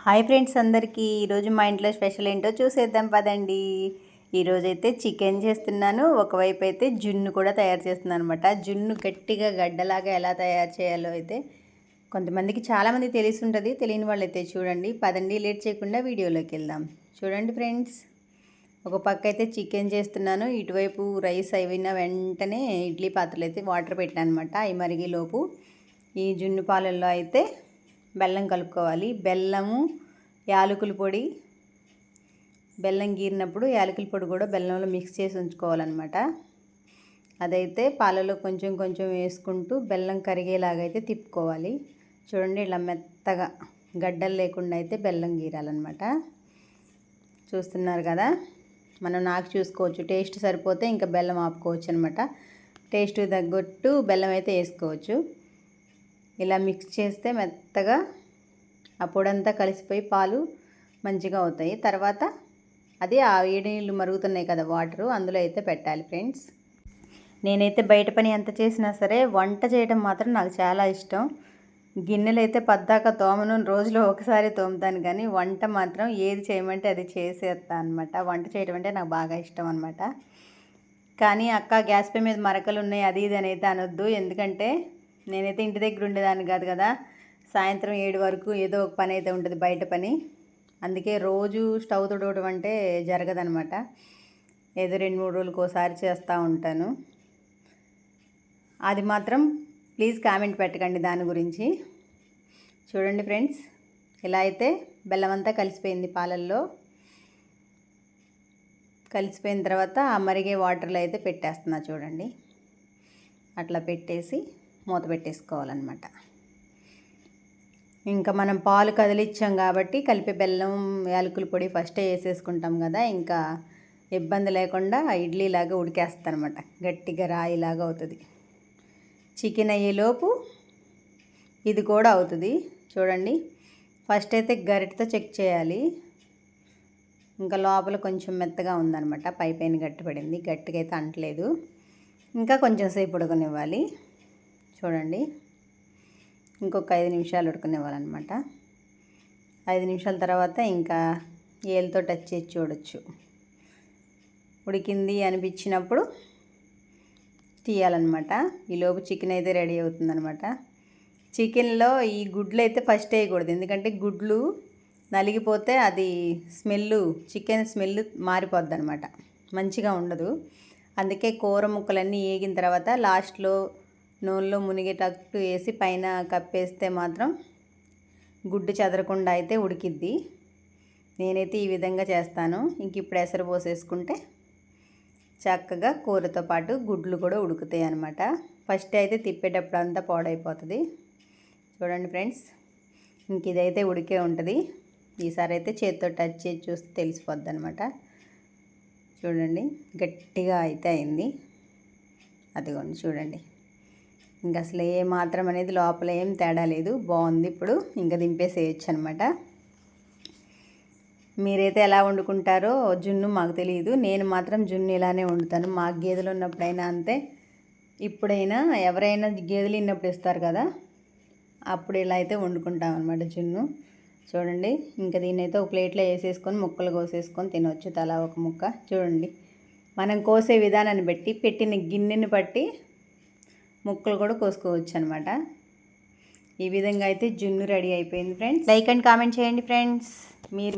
Hi friends అందరికీ ఈరోజు మా ఇంట్లో స్పెషల్ ఏంటో చూసేద్దాం పదండి. ఈరోజైతే చికెన్ చేస్తున్నాను, ఒకవైపు అయితే జున్ను కూడా తయారు చేస్తున్నాను అనమాట. జున్ను గట్టిగా గడ్డలాగా ఎలా తయారు చేయాలో అయితే కొంతమందికి చాలామంది తెలిసి ఉంటుంది, తెలియని వాళ్ళు అయితే చూడండి. పదండి, లేట్ చేయకుండా వీడియోలోకి వెళ్దాం. చూడండి ఫ్రెండ్స్, ఒక పక్క అయితే చికెన్ చేస్తున్నాను, ఇటువైపు రైస్ అయిన వెంటనే ఇడ్లీ పాత్రలు అయితే వాటర్ పెట్టాను అనమాట. అవి మరిగేలోపు ఈ జున్ను పాలల్లో అయితే బెల్లం కలుపుకోవాలి. బెల్లము, యాలకుల పొడి, బెల్లం గీరినప్పుడు యాలకుల పొడి కూడా బెల్లంలో మిక్స్ చేసి ఉంచుకోవాలన్నమాట. అదైతే పాలలో కొంచెం కొంచెం వేసుకుంటూ బెల్లం కరిగేలాగా అయితే తిప్పుకోవాలి. చూడండి, ఇలా మెత్తగా గడ్డలు లేకుండా అయితే బెల్లం గీరాలన్నమాట. చూస్తున్నారు కదా, మనం నాకు చూసుకోవచ్చు. టేస్ట్ సరిపోతే ఇంకా బెల్లం ఆపుకోవచ్చు అనమాట. టేస్ట్ తగ్గట్టు బెల్లం అయితే వేసుకోవచ్చు. ఇలా మిక్స్ చేస్తే మెత్తగా ఆ పొడంతా కలిసిపోయి పాలు మంచిగా అవుతాయి. తర్వాత అది ఆ వేడి నీళ్ళు మరుగుతున్నాయి కదా, వాటరు, అందులో అయితే పెట్టాలి ఫ్రెండ్స్. నేనైతే బయట పని ఎంత చేసినా సరే వంట చేయడం మాత్రం నాకు చాలా ఇష్టం. గిన్నెలు అయితే పద్దాక తోమను, రోజులో ఒకసారి తోముతాను, కానీ వంట మాత్రం ఏది చేయమంటే అది చేసేస్తాను అనమాట. వంట చేయడం అంటే నాకు బాగా ఇష్టం అనమాట. కానీ అక్క గ్యాస్ పై మీద మరకలు ఉన్నాయి అది ఇది అని అయితే అనొద్దు, ఎందుకంటే నేనైతే ఇంటి దగ్గర ఉండేదాన్ని కాదు కదా. సాయంత్రం 7 వరకు ఏదో ఒక పని అయితే ఉంటుంది, బయట పని. అందుకే రోజు స్టవ్ తుడవడం అంటే జరగదనమాట. ఏదో 2-3 రోజులకు ఒకసారి చేస్తూ ఉంటాను. అది మాత్రం ప్లీజ్ కామెంట్ పెట్టకండి దాని గురించి. చూడండి ఫ్రెండ్స్, ఇలా అయితే బెల్లం అంతా కలిసిపోయింది పాలల్లో. కలిసిపోయిన తర్వాత ఆ మరిగే వాటర్లో అయితే పెట్టేస్తున్నా. చూడండి, అట్లా పెట్టేసి మూత పెట్టేసుకోవాలన్నమాట. ఇంకా మనం పాలు కదిలిచ్చాం కాబట్టి కలిపే బెల్లం, యాలకుల పొడి ఫస్టే వేసేసుకుంటాం కదా, ఇంకా ఇబ్బంది లేకుండా ఇడ్లీలాగా ఉడికేస్తారనమాట. గట్టిగా రాయిలాగా అవుతుంది. చికెన్ అయ్యేలోపు ఇది కూడా అవుతుంది. చూడండి, ఫస్ట్ అయితే గరిటతో చెక్ చేయాలి. ఇంకా లోపల కొంచెం మెత్తగా ఉందన్నమాట, పైన గట్టిపడింది, గట్టిగా అయితే అంటలేదు. ఇంకా కొంచెం సేపు ఉడకనివ్వాలి. చూడండి, ఇంకొక 5 నిమిషాలు ఉడకనివ్వాలన్నమాట. 5 నిమిషాల తర్వాత ఇంకా ఏలుతో టచ్ చేసి చూడొచ్చు. ఉడికింది అనిపించినప్పుడు తీయాలన్నమాట. ఈలోపు చికెన్ అయితే రెడీ అవుతుందన్నమాట. చికెన్లో ఈ గుడ్లు అయితే ఫస్ట్ వేయకూడదు, ఎందుకంటే గుడ్లు నలిగిపోతే అది చికెన్ స్మెల్ మారిపోద్ది అనమాట, మంచిగా ఉండదు. అందుకే కూర ముక్కలన్నీ వేగిన తర్వాత లాస్ట్లో నూనెలో మునిగేటట్టు వేసి పైన కప్పేస్తే మాత్రం గుడ్డు చెదరకుండా అయితే ఉడికిద్ది. నేనైతే ఈ విధంగా చేస్తాను. ఇంక ఇప్పుడు ఎసరు పోసేసుకుంటే చక్కగా కూరతో పాటు గుడ్లు కూడా ఉడుకుతాయి అన్నమాట. ఫస్ట్ అయితే తిప్పేటప్పుడు అంతా పాడైపోతుంది. చూడండి ఫ్రెండ్స్, ఇంక ఇదైతే ఉడికే ఉంటుంది. ఈసారి అయితే చేతితో టచ్ చేసి చూస్తే తెలిసిపోద్ది అనమాట. చూడండి, గట్టిగా అయితే అయింది. అదిగోండి చూడండి, ఇంకా అసలు ఏ మాత్రం అనేది లోపల ఏం తేడా లేదు, బాగుంది. ఇప్పుడు ఇంకా దింపేసేయచ్చు అనమాట. మీరైతే ఎలా వండుకుంటారో జున్ను మాకు తెలియదు. నేను మాత్రం జున్ను ఇలానే వండుతాను. మాకు గేదెలు ఉన్నప్పుడైనా అంతే, ఇప్పుడైనా ఎవరైనా గేదెలు ఇన్నప్పుడు ఇస్తారు కదా, అప్పుడు ఇలా అయితే వండుకుంటాం అనమాట జున్ను. చూడండి, ఇంకా దీన్ని అయితే ఒక ప్లేట్లో వేసేసుకొని ముక్కలు కోసేసుకొని తినవచ్చు, తలా ఒక ముక్క. చూడండి, మనం కోసే విధానాన్ని బట్టి, పెట్టిన గిన్నెని బట్టి ముక్కలు కూడా కోసుకోవచ్చు అనమాట. ఈ విధంగా అయితే జున్ను రెడీ అయిపోయింది ఫ్రెండ్స్. లైక్ అండ్ కామెంట్ చేయండి ఫ్రెండ్స్. మీరు